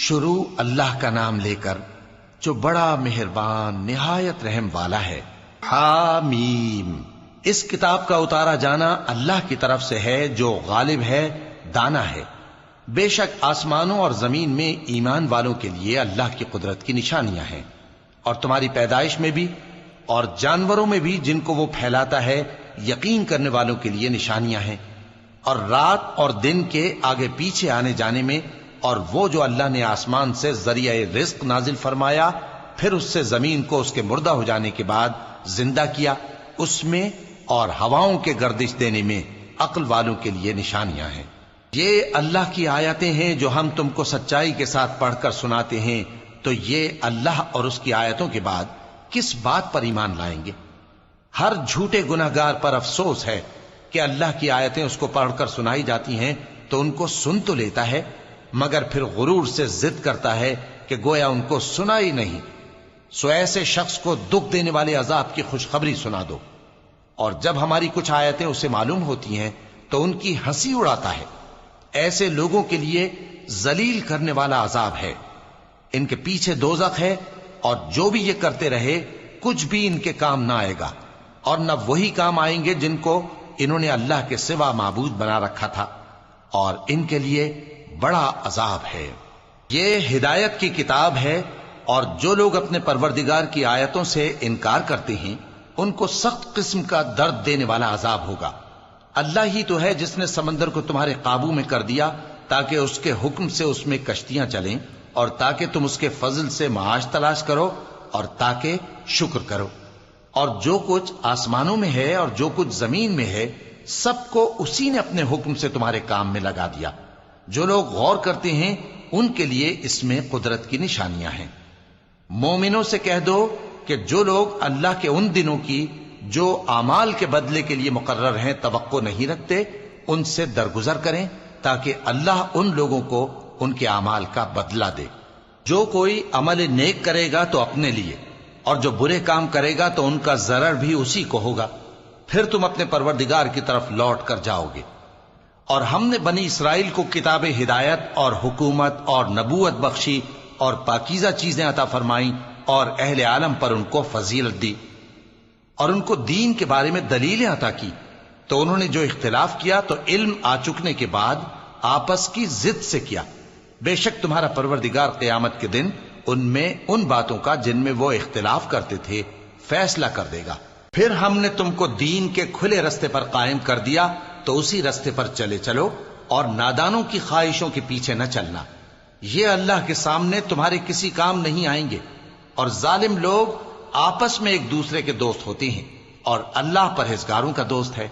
شروع اللہ کا نام لے کر جو بڑا مہربان نہایت رحم والا ہے۔ حامیم، اس کتاب کا اتارا جانا اللہ کی طرف سے ہے جو غالب ہے، دانا ہے۔ بے شک آسمانوں اور زمین میں ایمان والوں کے لیے اللہ کی قدرت کی نشانیاں ہیں، اور تمہاری پیدائش میں بھی اور جانوروں میں بھی جن کو وہ پھیلاتا ہے یقین کرنے والوں کے لیے نشانیاں ہیں، اور رات اور دن کے آگے پیچھے آنے جانے میں، اور وہ جو اللہ نے آسمان سے ذریعہ رزق نازل فرمایا پھر اس سے زمین کو اس کے مردہ ہو جانے کے بعد زندہ کیا، اس میں اور ہواؤں کے گردش دینے میں عقل والوں کے لیے نشانیاں ہیں۔ یہ اللہ کی آیتیں ہیں جو ہم تم کو سچائی کے ساتھ پڑھ کر سناتے ہیں، تو یہ اللہ اور اس کی آیتوں کے بعد کس بات پر ایمان لائیں گے؟ ہر جھوٹے گناہگار پر افسوس ہے کہ اللہ کی آیتیں اس کو پڑھ کر سنائی جاتی ہیں تو ان کو سن تو لیتا ہے، مگر پھر غرور سے ضد کرتا ہے کہ گویا ان کو سنا ہی نہیں۔ سو ایسے شخص کو دکھ دینے والے عذاب کی خوشخبری سنا دو، اور جب ہماری کچھ آیتیں اسے معلوم ہوتی ہیں تو ان کی ہنسی اڑاتا ہے۔ ایسے لوگوں کے لیے ذلیل کرنے والا عذاب ہے، ان کے پیچھے دوزخ ہے، اور جو بھی یہ کرتے رہے کچھ بھی ان کے کام نہ آئے گا، اور نہ وہی کام آئیں گے جن کو انہوں نے اللہ کے سوا معبود بنا رکھا تھا، اور ان کے لیے بڑا عذاب ہے۔ یہ ہدایت کی کتاب ہے، اور جو لوگ اپنے پروردگار کی آیتوں سے انکار کرتے ہیں ان کو سخت قسم کا درد دینے والا عذاب ہوگا۔ اللہ ہی تو ہے جس نے سمندر کو تمہارے قابو میں کر دیا تاکہ اس کے حکم سے اس میں کشتیاں چلیں، اور تاکہ تم اس کے فضل سے معاش تلاش کرو، اور تاکہ شکر کرو۔ اور جو کچھ آسمانوں میں ہے اور جو کچھ زمین میں ہے سب کو اسی نے اپنے حکم سے تمہارے کام میں لگا دیا۔ جو لوگ غور کرتے ہیں ان کے لیے اس میں قدرت کی نشانیاں ہیں۔ مومنوں سے کہہ دو کہ جو لوگ اللہ کے ان دنوں کی جو اعمال کے بدلے کے لیے مقرر ہیں توقع نہیں رکھتے ان سے درگزر کریں، تاکہ اللہ ان لوگوں کو ان کے اعمال کا بدلہ دے۔ جو کوئی عمل نیک کرے گا تو اپنے لیے، اور جو برے کام کرے گا تو ان کا ضرر بھی اسی کو ہوگا، پھر تم اپنے پروردگار کی طرف لوٹ کر جاؤ گے۔ اور ہم نے بنی اسرائیل کو کتاب ہدایت اور حکومت اور نبوت بخشی اور پاکیزہ چیزیں عطا فرمائیں، اور اہل عالم پر ان کو فضیلت دی، اور ان کو دین کے بارے میں دلیلیں عطا کی، تو انہوں نے جو اختلاف کیا تو علم آ چکنے کے بعد آپس کی ضد سے کیا۔ بے شک تمہارا پروردگار قیامت کے دن ان میں ان باتوں کا جن میں وہ اختلاف کرتے تھے فیصلہ کر دے گا۔ پھر ہم نے تم کو دین کے کھلے رستے پر قائم کر دیا، تو اسی رستے پر چلے چلو، اور نادانوں کی خواہشوں کے پیچھے نہ چلنا۔ یہ اللہ کے سامنے تمہارے کسی کام نہیں آئیں گے، اور ظالم لوگ آپس میں ایک دوسرے کے دوست ہوتے ہیں، اور اللہ پرہیزگاروں کا دوست ہے۔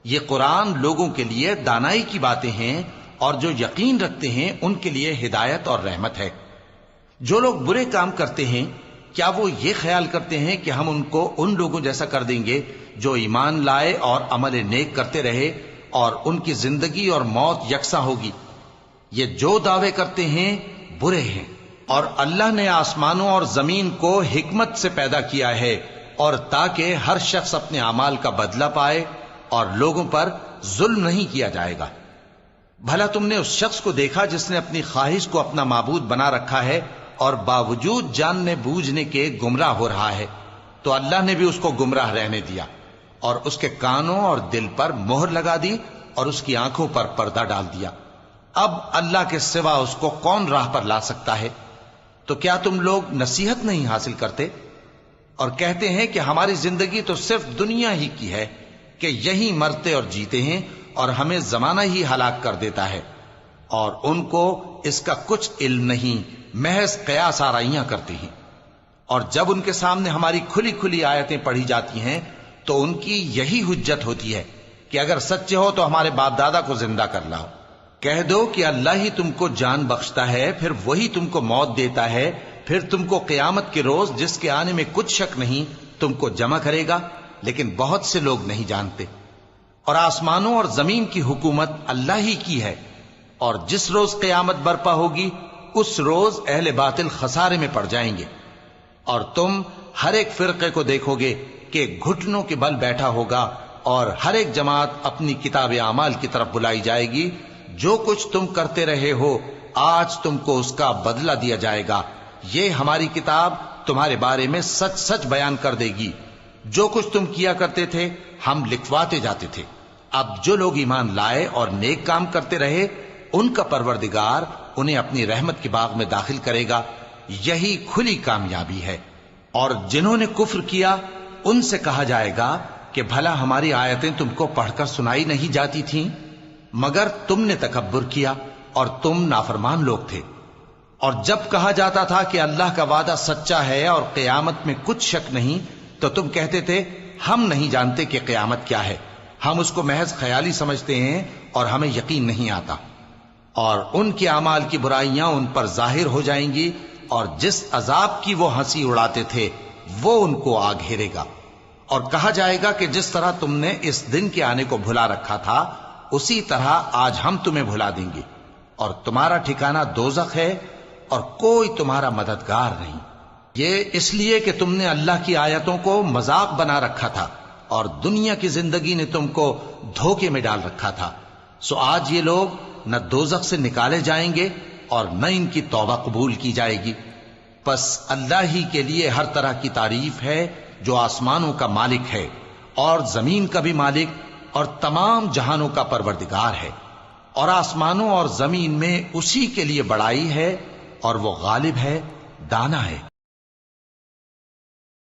یہ قرآن لوگوں کے لیے دانائی کی باتیں ہیں، اور جو یقین رکھتے ہیں ان کے لیے ہدایت اور رحمت ہے۔ جو لوگ برے کام کرتے ہیں کیا وہ یہ خیال کرتے ہیں کہ ہم ان کو ان لوگوں جیسا کر دیں گے جو ایمان لائے اور عمل نیک کرتے رہے، اور ان کی زندگی اور موت یکساں ہوگی؟ یہ جو دعوے کرتے ہیں برے ہیں۔ اور اللہ نے آسمانوں اور زمین کو حکمت سے پیدا کیا ہے، اور تاکہ ہر شخص اپنے اعمال کا بدلہ پائے، اور لوگوں پر ظلم نہیں کیا جائے گا۔ بھلا تم نے اس شخص کو دیکھا جس نے اپنی خواہش کو اپنا معبود بنا رکھا ہے اور باوجود جاننے بوجھنے کے گمراہ ہو رہا ہے؟ تو اللہ نے بھی اس کو گمراہ رہنے دیا، اور اس کے کانوں اور دل پر مہر لگا دی، اور اس کی آنکھوں پر پردہ ڈال دیا۔ اب اللہ کے سوا اس کو کون راہ پر لا سکتا ہے؟ تو کیا تم لوگ نصیحت نہیں حاصل کرتے؟ اور کہتے ہیں کہ ہماری زندگی تو صرف دنیا ہی کی ہے، کہ یہی مرتے اور جیتے ہیں، اور ہمیں زمانہ ہی ہلاک کر دیتا ہے۔ اور ان کو اس کا کچھ علم نہیں، محض قیاس آرائیاں کرتے ہیں۔ اور جب ان کے سامنے ہماری کھلی کھلی آیتیں پڑھی جاتی ہیں تو ان کی یہی حجت ہوتی ہے کہ اگر سچے ہو تو ہمارے باپ دادا کو زندہ کر لاؤ۔ کہہ دو کہ اللہ ہی تم کو جان بخشتا ہے، پھر وہی تم کو موت دیتا ہے، پھر تم کو قیامت کے روز جس کے آنے میں کچھ شک نہیں تم کو جمع کرے گا، لیکن بہت سے لوگ نہیں جانتے۔ اور آسمانوں اور زمین کی حکومت اللہ ہی کی ہے، اور جس روز قیامت برپا ہوگی اس روز اہل باطل خسارے میں پڑ جائیں گے۔ اور تم ہر ایک فرقے کو دیکھو گے کہ گھٹنوں کے بل بیٹھا ہوگا، اور ہر ایک جماعت اپنی کتاب اعمال کی طرف بلائی جائے گی۔ جو کچھ تم کرتے رہے ہو آج تم کو اس کا بدلہ دیا جائے گا۔ یہ ہماری کتاب تمہارے بارے میں سچ سچ بیان کر دے گی۔ جو کچھ تم کیا کرتے تھے ہم لکھواتے جاتے تھے۔ اب جو لوگ ایمان لائے اور نیک کام کرتے رہے ان کا پروردگار انہیں اپنی رحمت کے باغ میں داخل کرے گا۔ یہی کھلی کامیابی ہے۔ اور جنہوں نے کفر کیا ان سے کہا جائے گا کہ بھلا ہماری آیتیں تم کو پڑھ کر سنائی نہیں جاتی تھیں؟ مگر تم نے تکبر کیا اور تم نافرمان لوگ تھے۔ اور جب کہا جاتا تھا کہ اللہ کا وعدہ سچا ہے اور قیامت میں کچھ شک نہیں تو تم کہتے تھے ہم نہیں جانتے کہ قیامت کیا ہے، ہم اس کو محض خیالی سمجھتے ہیں اور ہمیں یقین نہیں آتا۔ اور ان کے اعمال کی برائیاں ان پر ظاہر ہو جائیں گی، اور جس عذاب کی وہ ہنسی اڑاتے تھے وہ ان کو آ گھیرے گا۔ اور کہا جائے گا کہ جس طرح تم نے اس دن کے آنے کو بھلا رکھا تھا اسی طرح آج ہم تمہیں بھلا دیں گے، اور تمہارا ٹھکانہ دوزخ ہے اور کوئی تمہارا مددگار نہیں۔ یہ اس لیے کہ تم نے اللہ کی آیتوں کو مذاق بنا رکھا تھا اور دنیا کی زندگی نے تم کو دھوکے میں ڈال رکھا تھا، سو آج یہ لوگ نہ دوزخ سے نکالے جائیں گے اور نہ ان کی توبہ قبول کی جائے گی۔ پس اللہ ہی کے لیے ہر طرح کی تعریف ہے جو آسمانوں کا مالک ہے اور زمین کا بھی مالک اور تمام جہانوں کا پروردگار ہے۔ اور آسمانوں اور زمین میں اسی کے لیے بڑائی ہے اور وہ غالب ہے، دانا ہے۔